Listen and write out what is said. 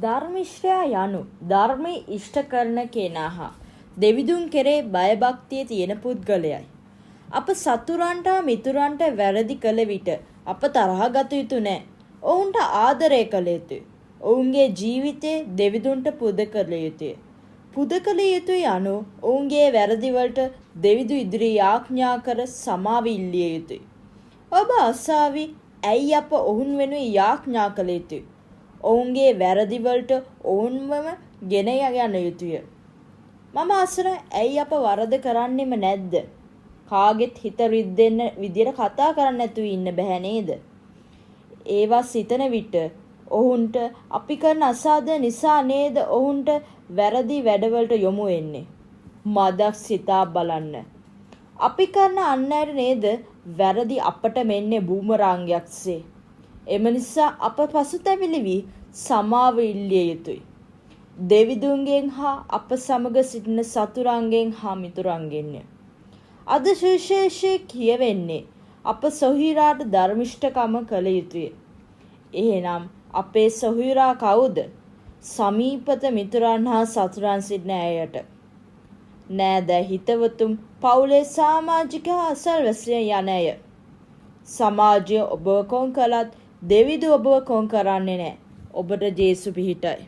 ධර්මිෂ්ඨයා යනු ධර්මයේ ඉෂ්ට කරන කෙනා හා දෙවිදුන් කෙරේ බයභක්තිය තියෙන පුද්ගලයයි. අප සතුරන්ට මිතුරන්ට වැරදි කළ විට අප තරහ ගත යුතු නෑ. ඔවුන්ට ආදරය කළ යුතුය. ඔවුන්ගේ ජීවිතය දෙවිදුන්ට පුද කළ යුතුය. පුද කළ යුතුය යනු ඔවුන්ගේ වැරදිවලට දෙවිදු ඉදිරි යාඥා කර සමාව ඉල්ලිය යුතුය. ඔබ අසාවි ඇයි අප ඔවුන් වෙනුවෙන් යාඥා කළ යුතුය. ඔවුන්ගේ වැරදිවලට ඔවුන්වම ගෙන යන යුතුය. මම අසන ඇයි අප වරද කරන්නෙම නැද්ද? කාගෙත් හිත රිද්දෙන්න විදියට කතා කරන්න නැතුව ඉන්න බෑ නේද? ඒවා සිතන විට ඔවුන්ට අපි කරන අසාද නිසා නේද ඔවුන්ට වැරදි වැඩවලට යොමු වෙන්නේ. මදක් සිතා බලන්න. අපි කරන අන්නයට නේද වැරදි අපට මෙන්නේ බූමරාංගයක්සේ. එම නිසා අප පසුතැවිලි වී සමාව ඉල්ලිය යුතුය. දෙවිදුන්ගෙන් හා අප සමග සිටින සතුරන්ගෙන් හා මිතුරන්ගෙන්ය. අද සුවිශේෂයේ කියවෙන්නේ අප සොහොයුරාට ධර්මිෂ්ඨකම කළ යුතුය. එහෙනම් අපේ සොහොයුරා කවුද? සමීපත මිතුරන් හා සතුරන් සිටින අයට. නෑද හිතවතුන්, පවුලේ සමාජික අසල්වැසියන් යන අය. සමාජය ඔබව කොන් කළත් දෙවිදු ඔබව කොන් කරන්නේ නෑ. ඔබට ජේසු පිහිටයි.